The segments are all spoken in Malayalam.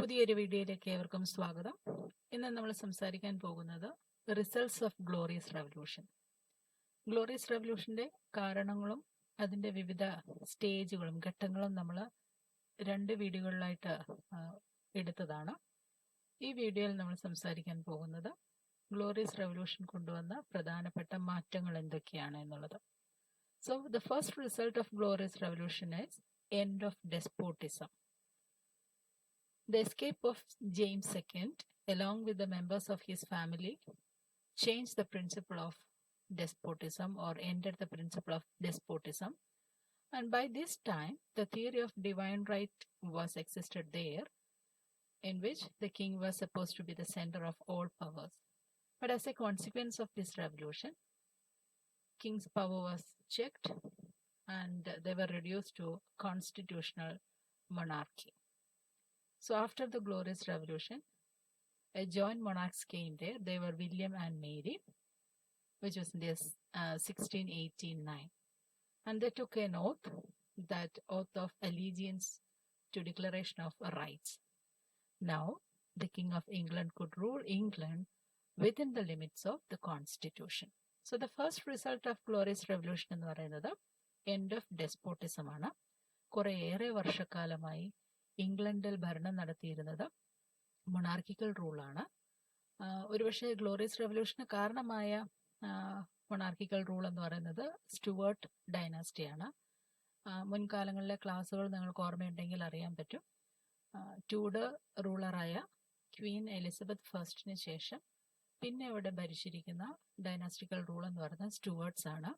പുതിയൊരു വീഡിയോയിലേക്ക് ഏവർക്കും സ്വാഗതം. ഇന്ന് നമ്മൾ സംസാരിക്കാൻ പോകുന്നത് results of glorious revolution. Glorious റെവല്യൂഷന്റെ കാരണങ്ങളും അതിന്റെ വിവിധ സ്റ്റേജുകളും ഘട്ടങ്ങളും നമ്മൾ 2 വീഡിയോകളിലായിട്ട് എടുത്തതാണ്. ഈ വീഡിയോയിൽ നമ്മൾ സംസാരിക്കാൻ പോകുന്നത് ഗ്ലോറിയസ് റെവല്യൂഷൻ കൊണ്ടുവന്ന പ്രധാനപ്പെട്ട മാറ്റങ്ങൾ എന്തൊക്കെയാണ് എന്നുള്ളത്. So the first result of glorious revolution is end of despotism. The escape of James II, along with the members of his family, changed the principle of despotism or ended the principle of despotism. And by this time, the theory of divine right was existed there, in which the king was supposed to be the center of all powers. But as a consequence of this revolution, king's power was checked and they were reduced to constitutional monarchy. So after the Glorious Revolution, a joint monarchs came there. They were William and Mary, which was in this 1689. And they took an oath, that oath of allegiance to declaration of rights. Now, the King of England could rule England within the limits of the Constitution. So the first result of Glorious Revolution എന്ന് പറയുന്നത് end of despotism ആണ്. കുറേയേറെ വർഷക്കാലമായി ഇംഗ്ലണ്ടിൽ ഭരണം നടത്തിയിരുന്നത് മൊണാർക്കിക്കൽ റൂളാണ്. ഒരുപക്ഷെ ഗ്ലോറിയസ് റെവല്യൂഷന് കാരണമായ മൊണാർക്കിക്കൽ റൂൾ എന്ന് പറയുന്നത് സ്റ്റുവർട്ട് ഡൈനാസ്റ്റിയാണ്. മുൻകാലങ്ങളിലെ ക്ലാസ്സുകൾ നിങ്ങൾക്ക് ഓർമ്മയുണ്ടെങ്കിൽ അറിയാൻ പറ്റും. ട്യൂഡർ റൂളറായ ക്വീൻ എലിസബത്ത് ഫസ്റ്റിന് ശേഷം പിന്നെ ഇവിടെ ഭരിച്ചിരിക്കുന്ന ഡൈനാസ്റ്റിക്കൽ റൂൾ എന്ന് പറയുന്നത് സ്റ്റുവർട്ട്സ് ആണ്.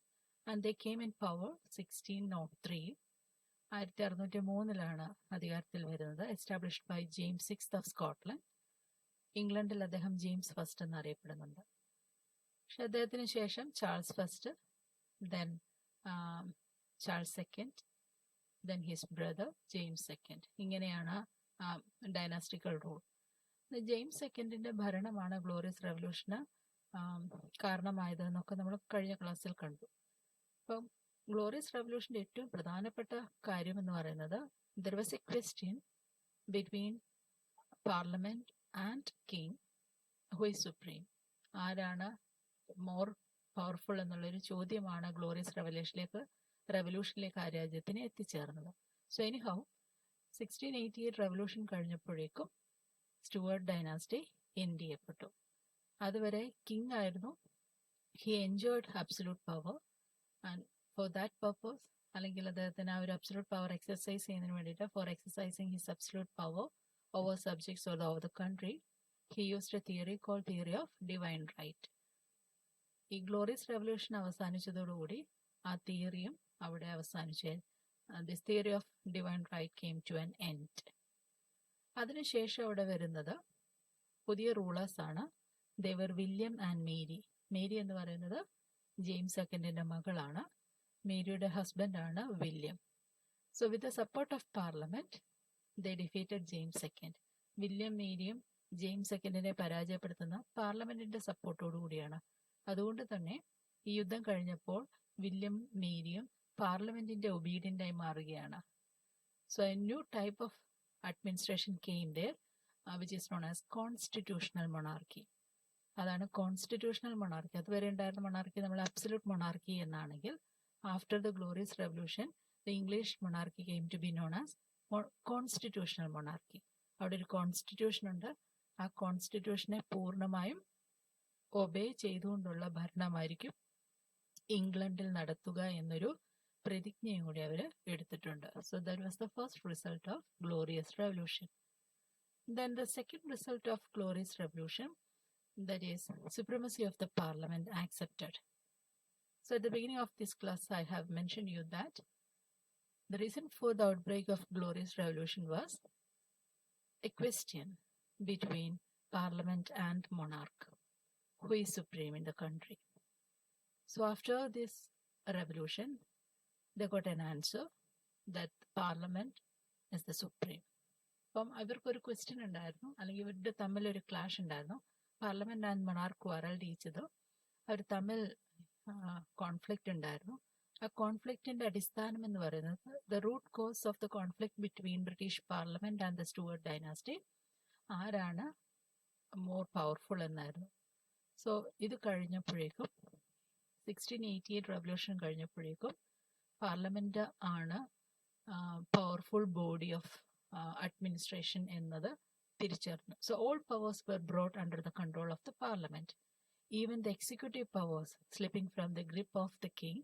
And they came in power 1603. 1603 അധികാരത്തിൽ വരുന്നത്. Established by James sixth of Scotland. ഇംഗ്ലണ്ടിൽ അദ്ദേഹം ജെയിംസ് ഫസ്റ്റ് എന്നറിയപ്പെടുന്നുണ്ട്. പക്ഷെ അദ്ദേഹത്തിന് ശേഷം Charles first, then Charles second, then his brother James second. ഇങ്ങനെയാണ് ഡൈനാസ്റ്റിക്കൽ റൂൾ. ജെയിംസ് സെക്കൻഡിന്റെ ഭരണമാണ് ഗ്ലോറിയസ് റെവല്യൂഷന് കാരണമായത് എന്നൊക്കെ നമ്മൾ കഴിഞ്ഞ ക്ലാസ്സിൽ കണ്ടു. അപ്പം ഗ്ലോറിയസ് റെവല്യൂഷന്റെ ഏറ്റവും പ്രധാനപ്പെട്ട കാര്യം എന്ന് പറയുന്നത് there was a question between parliament and king, who is supreme. ആരാണ് മോർ പവർഫുൾ എന്നുള്ളൊരു ചോദ്യമാണ് ഗ്ലോറിയസ് റെവല്യൂഷനിലേക്ക് ആ രാജ്യത്തിന് എത്തിച്ചേർന്നത്. സോ എനിഹൗ 1688 റെവല്യൂഷൻ കഴിഞ്ഞപ്പോഴേക്കും സ്റ്റുവർട്ട് ഡൈനാസ്റ്റി എൻഡ് ചെയ്യപ്പെട്ടു. അതുവരെ കിങ് ആയിരുന്നു. He enjoyed absolute power and for that purpose, അല്ലെങ്കിൽ അദ്ദേഹത്തിന് ആ ഒരു അബ്സല്യൂട്ട് പവർ എക്സസൈസ് ചെയ്യുന്നതിന് വേണ്ടിയിട്ട്, for exercising his absolute power over subjects or over the country, he used a theory called theory of divine right. ഈ ഗ്ലോറിയസ് റെവല്യൂഷൻ അവസാനിച്ചതോടുകൂടി ആ തിയറിയും അവിടെ അവസാനിച്ചു. This theory of divine right came to an end. അതിനുശേഷം അവിടെ വരുന്നത് പുതിയ റൂളേഴ്സ് ആണ്. They were William and Mary. Mary എന്ന് പറയുന്നത് ജെയിംസ് സെക്കൻഡിന്റെ മകളാണ്. മേരിയുടെ ഹസ്ബൻഡാണ് William. So with the support of parliament they defeated James second. William മേരിയും ജെയിംസ് സെക്കൻഡിനെ പരാജയപ്പെടുത്തുന്ന പാർലമെന്റിന്റെ സപ്പോർട്ടോടു കൂടിയാണ്. അതുകൊണ്ട് തന്നെ ഈ യുദ്ധം കഴിഞ്ഞപ്പോൾ വില്യം മേരിയും പാർലമെന്റിന്റെ ഒബീഡിയന്റായി മാറുകയാണ്. So a new type of administration came there, which is known as constitutional monarchy. അതാണ് കോൺസ്റ്റിറ്റ്യൂഷണൽ മൊണാർക്കി. അതുവരെ ഉണ്ടായിരുന്ന മൊണാർക്കി നമ്മൾ അബ്സല്യൂട്ട് മൊണാർക്കി എന്നാണെങ്കിൽ, after the Glorious Revolution the English monarchy came to be known as constitutional monarchy. അവിടെ ഒരു കോൺസ്റ്റിറ്റ്യൂഷൻ ഉണ്ട്. ആ കോൺസ്റ്റിറ്റ്യൂഷനെ പൂർണ്ണമായും ഒബേ ചെയ്തുകൊണ്ടുള്ള ഭരണമായിരിക്കും ഇംഗ്ലണ്ടിൽ നടത്തുക എന്നൊരു പ്രതിജ്ഞയും കൂടി അവർ എടുത്തിട്ടുണ്ട്. So that was the first result of glorious revolution. Then the second result of glorious revolution, that is supremacy of the parliament accepted. So at the beginning of this class I have mentioned you that the reason for the outbreak of glorious revolution was a question between parliament and monarch, who is supreme in the country. So after this revolution they got an answer that parliament is the supreme. അപ്പം ഇവർക്കൊരു ക്വസ്റ്റ്യൻ ഉണ്ടായിരുന്നു, അല്ലെങ്കിൽ ഇവരുടെ തമ്മിൽ ഒരു ക്ലാഷ് ഉണ്ടായിരുന്നു. Parliament and monarch quarrelled each other. അവർ തമ്മിൽ കോൺഫ്ലിക്റ്റ് ഉണ്ടായിരുന്നു. ആ കോൺഫ്ലിക്റ്റിന്റെ അടിസ്ഥാനം എന്ന് പറയുന്നത്, the root cause of the conflict between British parliament and the Stuart dynasty ആരാണ് മോർ പവർഫുൾ എന്നായിരുന്നു. സോ ഇത് കഴിഞ്ഞപ്പോഴേക്കും 1688 റെവല്യൂഷൻ കഴിഞ്ഞപ്പോഴേക്കും പാർലമെന്റ് ആണ് പവർഫുൾ ബോഡി ഓഫ് അഡ്മിനിസ്ട്രേഷൻ എന്നത് തിരിച്ചറിഞ്ഞു. So all powers were brought under the control of the parliament. Even the executive powers, slipping from the grip of the king,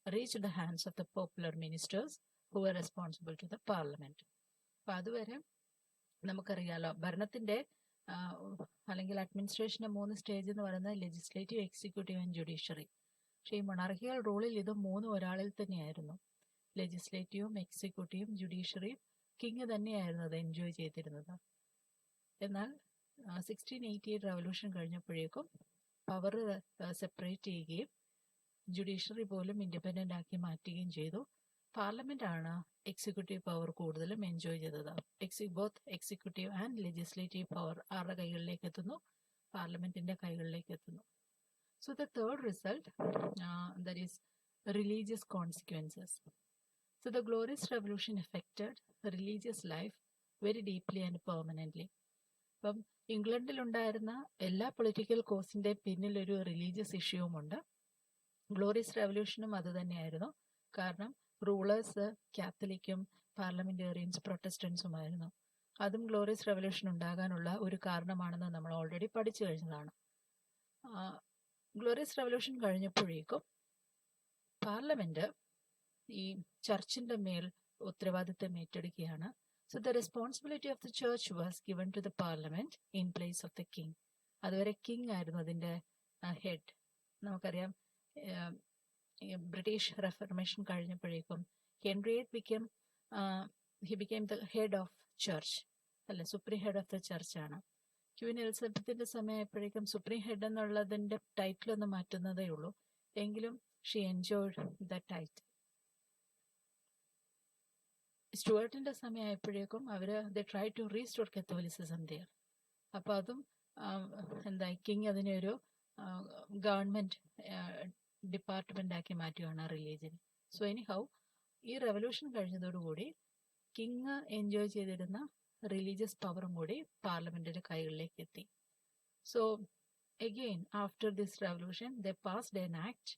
reached the hands of the popular ministers who were responsible to the parliament. അപ്പൊ അതുവരെ നമുക്കറിയാലോ, ഭരണത്തിന്റെ അല്ലെങ്കിൽ അഡ്മിനിസ്ട്രേഷന്റെ 3 സ്റ്റേജ് എന്ന് പറയുന്നത് ലെജിസ്ലേറ്റീവ്, എക്സിക്യൂട്ടീവ് ആൻഡ് ജുഡീഷ്യറി. പക്ഷെ ഈ മൊണാർക്കിയൽ റൂളിൽ ഇത് 3 ഒരാളിൽ തന്നെയായിരുന്നു. ലെജിസ്ലേറ്റീവും എക്സിക്യൂട്ടീവും ജുഡീഷ്യറിയും കിങ് തന്നെയായിരുന്നു അത് എൻജോയ് ചെയ്തിരുന്നത്. എന്നാൽ 1688 റവല്യൂഷൻ കഴിഞ്ഞപ്പോഴേക്കും പവർ സെപ്പറേറ്റ് ചെയ്യുകയും ജുഡീഷ്യറി പോലും ഇൻഡിപെൻഡന്റ് ആക്കി മാറ്റുകയും ചെയ്തു. പാർലമെന്റ് ആണ് എക്സിക്യൂട്ടീവ് പവർ കൂടുതലും എൻജോയ് ചെയ്തത്. Both executive and legislative power ആരുടെ കൈകളിലേക്ക് എത്തുന്നു? പാർലമെന്റിന്റെ കൈകളിലേക്ക് എത്തുന്നു. So the third result, that is religious consequences. So the Glorious Revolution affected religious life very deeply and permanently. അപ്പം ഇംഗ്ലണ്ടിലുണ്ടായിരുന്ന എല്ലാ പൊളിറ്റിക്കൽ കോസിന്റെ പിന്നിൽ ഒരു റിലീജിയസ് ഇഷ്യൂവും ഉണ്ട്. ഗ്ലോറിയസ് റെവല്യൂഷനും അത് തന്നെയായിരുന്നു. കാരണം റൂളേഴ്സ് കാത്തലിക്കും പാർലമെന്റേറിയൻസ് പ്രൊട്ടസ്റ്റൻസുമായിരുന്നു. അതും ഗ്ലോറിയസ് റെവല്യൂഷൻ ഉണ്ടാകാനുള്ള ഒരു കാരണമാണെന്ന് നമ്മൾ ഓൾറെഡി പഠിച്ചു കഴിഞ്ഞതാണ്. ഗ്ലോറിയസ് റെവല്യൂഷൻ കഴിഞ്ഞപ്പോഴേക്കും പാർലമെന്റ് ഈ ചർച്ചിന്റെ മേൽ ഉത്തരവാദിത്തം ഏറ്റെടുക്കുകയാണ്. So the responsibility of the church was given to the parliament in place of the king. അതുവരെ കിങ് ആയിരുന്നു അതിന്റെ ഹെഡ്. നമുക്കറിയാം ബ്രിട്ടീഷ് റെഫർമേഷൻ കഴിഞ്ഞപ്പോഴേക്കും Henry VIII became the head of church, അല്ല, supreme head of the church ആണ്. ക്വീൻ എലിസബത്തിന്റെ സമയമായപ്പോഴേക്കും സുപ്രീം ഹെഡ് എന്നുള്ളതിന്റെ ടൈറ്റിൽ ഒന്ന് മാറ്റുന്നതേ ഉള്ളൂ. എങ്കിലും ഷീ എൻജോയ്ഡ് ദ ടൈറ്റിൽ. സ്റ്റുവർട്ടിന്റെ സമയമായപ്പോഴേക്കും they try to restore catholicism there. അപ്പൊ അതും എന്തായി, കിങ് അതിനൊരു ഗവൺമെന്റ് ഡിപ്പാർട്ട്മെന്റ് ആക്കി മാറ്റുകയാണ് റിലീജിയൻ. സോ എനിഹൗ ഈ റെവല്യൂഷൻ കഴിഞ്ഞതോടുകൂടി കിങ് എൻജോയ് ചെയ്തിരുന്ന റിലീജിയസ് പവറും കൂടി പാർലമെന്റിന്റെ കൈകളിലേക്ക് എത്തി. So again after this revolution they passed an act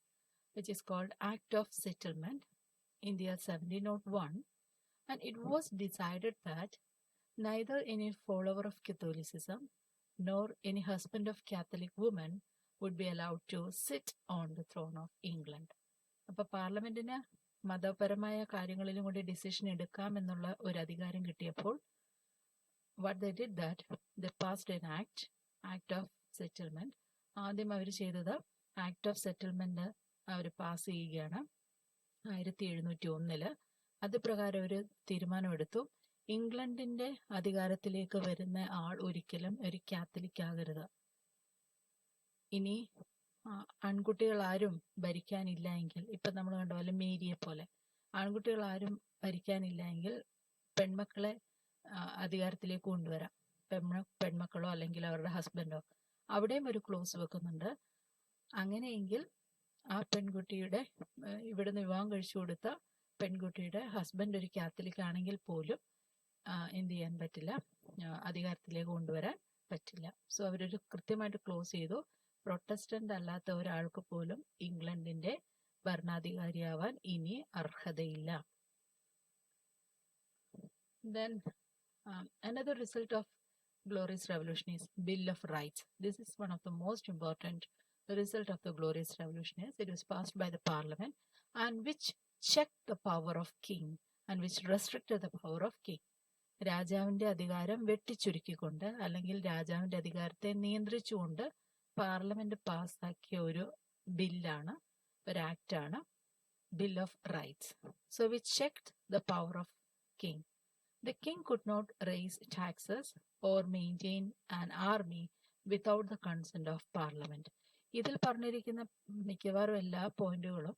which is called Act of Settlement in the year 1701. And it was decided that neither any follower of Catholicism nor any husband of Catholic woman would be allowed to sit on the throne of England. അപ്പൊ പാർലമെന്റിന് മതപരമായ കാര്യങ്ങളിലും കൂടി ഡിസിഷൻ എടുക്കാമെന്നുള്ള ഒരു അധികാരം കിട്ടിയപ്പോൾ what they did that they passed an act of settlement. ആദ്യം അവർ ചെയ്തത് ആക്ട് ഓഫ് സെറ്റിൽമെന്റ് അവർ പാസ് ചെയ്യുകയാണ് 1701. അത് പ്രകാരം ഒരു തീരുമാനമെടുത്തു, ഇംഗ്ലണ്ടിന്റെ അധികാരത്തിലേക്ക് വരുന്ന ആൾ ഒരിക്കലും ഒരു കാത്തലിക് ആകരുത്. ഇനി ആൺകുട്ടികൾ ആരും ഭരിക്കാനില്ല എങ്കിൽ, ഇപ്പൊ നമ്മൾ കണ്ട പോലെ മേരിയെ പോലെ ആൺകുട്ടികൾ ആരും ഭരിക്കാനില്ല എങ്കിൽ പെൺമക്കളെ അധികാരത്തിലേക്ക് കൊണ്ടുവരാം. പെൺമക്കളോ അല്ലെങ്കിൽ അവരുടെ ഹസ്ബൻഡോ. അവിടെയും ഒരു ക്ലോസ് വെക്കുന്നുണ്ട്. അങ്ങനെയെങ്കിൽ ആ പെൺകുട്ടിയുടെ ഇവിടുന്ന് വിവാഹം കഴിച്ചു കൊടുത്ത പെൺകുട്ടിയുടെ ഹസ്ബൻഡ് ഒരു കാത്തലിക് ആണെങ്കിൽ പോലും എന്ത് ചെയ്യാൻ പറ്റില്ല, അധികാരത്തിലേക്ക് കൊണ്ടുവരാൻ പറ്റില്ല. സോ അവരൊരു കൃത്യമായിട്ട് ക്ലോസ് ചെയ്തു. പ്രൊട്ടസ്റ്റന്റ് അല്ലാത്ത ഒരാൾക്ക് പോലും ഇംഗ്ലണ്ടിന്റെ ഭരണാധികാരിയാവാൻ ഇനി അർഹതയില്ല. Then another result of Glorious Revolution is Bill of Rights. This is one of the most important result of the Glorious Revolution. Is it was passed by the Parliament and which checked the power of king and which restricted the power of king. രാജാവിന്റെ അധികാരം വെട്ടിച്ചുരുക്കിക്കൊണ്ട് അല്ലെങ്കിൽ രാജാവിന്റെ അധികാരത്തെ നിയന്ത്രിച്ചുകൊണ്ട് പാർലമെന്റ് പാസ്സാക്കിയ ഒരു ബില്ലാണ്, ഒരു ആക്ടാണ് bill of rights. So which checked the power of king. The king could not raise taxes or maintain an army without the consent of parliament. ഇതിൽ പറഞ്ഞിരിക്കുന്ന മിക്കവാറും എല്ലാ പോയിന്റുകളും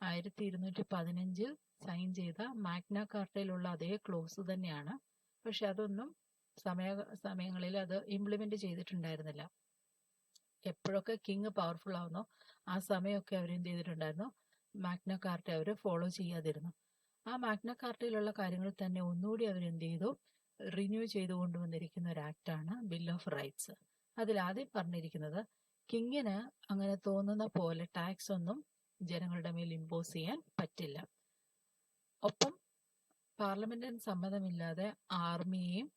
1215 സൈൻ ചെയ്ത മാഗ്ന കാർട്ടയിലുള്ള അതേ ക്ലോസ് തന്നെയാണ്. പക്ഷെ അതൊന്നും സമയങ്ങളിൽ അത് ഇംപ്ലിമെന്റ് ചെയ്തിട്ടുണ്ടായിരുന്നില്ല. എപ്പോഴൊക്കെ കിങ് പവർഫുൾ ആവുന്നോ ആ സമയമൊക്കെ അവരെന്ത് ചെയ്തിട്ടുണ്ടായിരുന്നു, മാഗ്ന കാർട്ട അവർ ഫോളോ ചെയ്യാതിരുന്നു. ആ മാഗ്ന കാർട്ടയിലുള്ള കാര്യങ്ങൾ തന്നെ ഒന്നുകൂടി അവരെന്ത് ചെയ്തു, റിന്യൂ ചെയ്തു കൊണ്ടുവന്നിരിക്കുന്ന ഒരു ആക്ടാണ് ബിൽ ഓഫ് റൈറ്റ്സ്. അതിലാദ്യം പറഞ്ഞിരിക്കുന്നത് കിങ്ങിന് അങ്ങനെ തോന്നുന്ന പോലെ ടാക്സ് ഒന്നും ജനങ്ങളുടെ മേൽ ഇമ്പോസ് ചെയ്യാൻ പറ്റില്ല. ഒപ്പം പാർലമെന്റിന് സമ്മതമില്ലാതെ ആർമിയെയും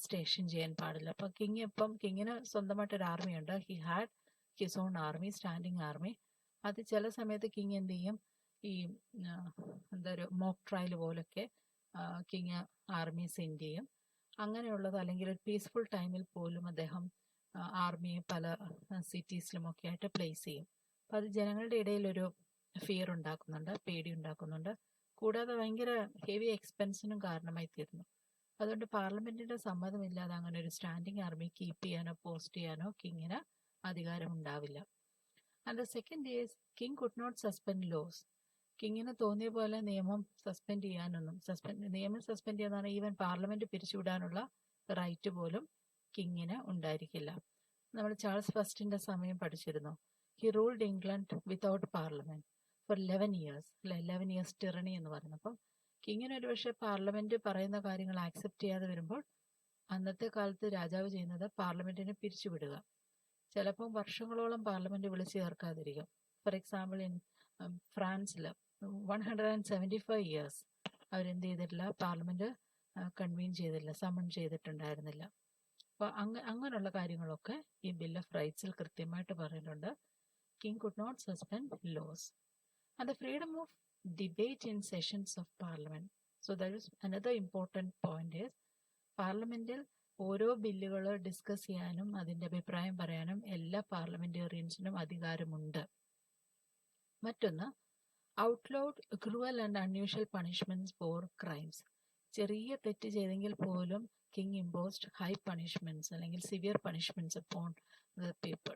സ്റ്റേഷൻ ചെയ്യാൻ പാടില്ല. അപ്പൊ കിങ്ങിന് സ്വന്തമായിട്ടൊരു ആർമി ഉണ്ട്. He had his own army, standing army. അത് ചില സമയത്ത് കിങ് എന്ത് ചെയ്യും, ഈ എന്താ ഒരു മോക്ക് ട്രയൽ പോലൊക്കെ കിങ് ആർമി സെൻഡ് ചെയ്യും. അങ്ങനെയുള്ളത് അല്ലെങ്കിൽ ഒരു പീസ്ഫുൾ ടൈമിൽ പോലും അദ്ദേഹം ആർമിയെ പല സിറ്റീസിലുമൊക്കെ ആയിട്ട് പ്ലേസ് ചെയ്യും. അപ്പം അത് ജനങ്ങളുടെ ഇടയിൽ ഒരു ഫിയർ ഉണ്ടാക്കുന്നുണ്ട്, പേടി ഉണ്ടാക്കുന്നുണ്ട്. കൂടാതെ ഭയങ്കര ഹെവി എക്സ്പെൻസിനും കാരണമായി തീരുന്നു. അതുകൊണ്ട് പാർലമെന്റിന്റെ സമ്മതമില്ലാതെ അങ്ങനെ ഒരു സ്റ്റാൻഡിങ് ആർമി കീപ്പ് ചെയ്യാനോ പോസ്റ്റ് ചെയ്യാനോ കിങ്ങിന് അധികാരം ഉണ്ടാവില്ല. And the second is king could not suspend laws. കിങ്ങിന് തോന്നിയ പോലെ നിയമം സസ്പെൻഡ് ചെയ്യാനൊന്നും, നിയമം സസ്പെൻഡ് ചെയ്യാന്നാണ് ഈവൻ പാർലമെന്റ് പിരിച്ചുവിടാനുള്ള റൈറ്റ് പോലും കിങ്ങിന് ഉണ്ടായിരിക്കില്ല. നമ്മൾ ചാൾസ് ഫസ്റ്റിന്റെ സമയം പഠിച്ചിരുന്നു. He ruled England without parliament for 11 years. 11 years tyranny എന്ന് പറയുന്നത്. അപ്പം കിങ്ങിന് ഒരു പക്ഷേ പാർലമെന്റ് പറയുന്ന കാര്യങ്ങൾ ആക്സെപ്റ്റ് ചെയ്യാതെ വരുമ്പോൾ അന്നത്തെ കാലത്ത് രാജാവ് ചെയ്യുന്നത് പാർലമെന്റിനെ പിരിച്ചുവിടുക. ചിലപ്പം വർഷങ്ങളോളം പാർലമെന്റ് വിളിച്ചു ചേർക്കാതിരിക്കും. ഫോർ എക്സാമ്പിൾ ഫ്രാൻസിൽ 175 years അവരെന്ത് ചെയ്തിട്ടില്ല, പാർലമെന്റ് കൺവീൻ ചെയ്തില്ല, സമൺ ചെയ്തിട്ടുണ്ടായിരുന്നില്ല. അപ്പൊ അങ്ങനെയുള്ള കാര്യങ്ങളൊക്കെ ഈ ബിൽ ഓഫ് റൈറ്റ്സിൽ കൃത്യമായിട്ട് പറഞ്ഞിട്ടുണ്ട്. King could not suspend laws. And the freedom of debate in sessions of parliament. So that is another important point. പാർലമെന്റിൽ ഓരോ ബില്ലുകൾ ഡിസ്കസ് ചെയ്യാനും അതിന്റെ അഭിപ്രായം പറയാനും എല്ലാ പാർലമെന്റേറിയൻസിനും അധികാരമുണ്ട്. മറ്റൊന്ന്, outlawed cruel and unusual punishments for crimes. ചെറിയ തെറ്റ് ചെയ്തെങ്കിൽ പോലും കിങ് ഇമ്പോസ്ഡ് ഹൈ പണിഷ്മെന്റ്സ് അല്ലെങ്കിൽ severe punishments upon the people.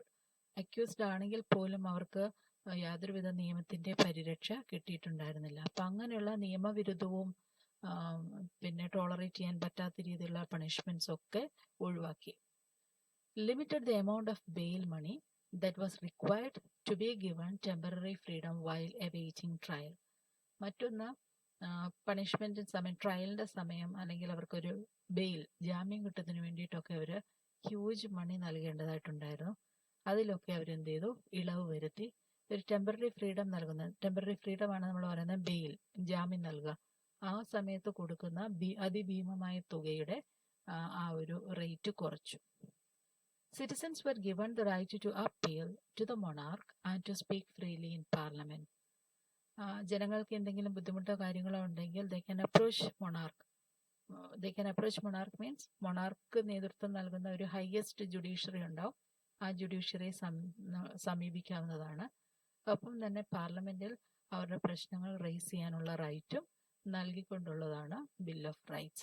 Accused ആണെങ്കിൽ പോലും അവർക്ക് യാതൊരുവിധ നിയമത്തിന്റെ പരിരക്ഷ കിട്ടിയിട്ടുണ്ടായിരുന്നില്ല. അപ്പൊ അങ്ങനെയുള്ള നിയമവിരുദ്ധവും പിന്നെ ടോളറേറ്റ് ചെയ്യാൻ പറ്റാത്ത രീതിയിലുള്ള പണിഷ്മെന്റ്സ് ഒക്കെ ഒഴിവാക്കി. Limited the amount of bail money that was required to be given temporary freedom while awaiting trial. മറ്റൊന്ന്, പണിഷ്മെന്റിന് സമയം, ട്രയലിന്റെ സമയം അല്ലെങ്കിൽ അവർക്കൊരു ബെയിൽ, ജാമ്യം കിട്ടുന്നതിന് വേണ്ടിയിട്ടൊക്കെ അവർ ഹ്യൂജ് മണി നൽകേണ്ടതായിട്ടുണ്ടായിരുന്നു. അതിലൊക്കെ അവരെന്ത് ചെയ്തു, ഇളവ് വരുത്തി. ഒരു ടെമ്പററി ഫ്രീഡം നൽകുന്നത്, ടെമ്പററി ഫ്രീഡം ആണ് നമ്മൾ പറയുന്നത് ബെയിൽ, ജാമ്യം നൽകുക. ആ സമയത്ത് കൊടുക്കുന്ന അതിഭീമമായ തുകയുടെ ആ ഒരു റേറ്റ് കുറച്ചു. Citizens were given the right to appeal to the monarch and to speak freely in parliament. ജനങ്ങൾക്ക് എന്തെങ്കിലും ബുദ്ധിമുട്ടോ കാര്യങ്ങളോ ഉണ്ടെങ്കിൽ they can approach monarch. They can approach monarch means monarch നേതൃത്വം നൽകുന്ന ഒരു ഹയസ്റ്റ് ജുഡീഷ്യറി ഉണ്ടാവും. ആ ജുഡീഷ്യറിയെ സമീപിക്കാവുന്നതാണ്. ഒപ്പം തന്നെ പാർലമെന്റിൽ അവരുടെ പ്രശ്നങ്ങൾ റേസ് ചെയ്യാനുള്ള റൈറ്റും നൽകിക്കൊണ്ടുള്ളതാണ് ബിൽ ഓഫ് റൈറ്റ്സ്.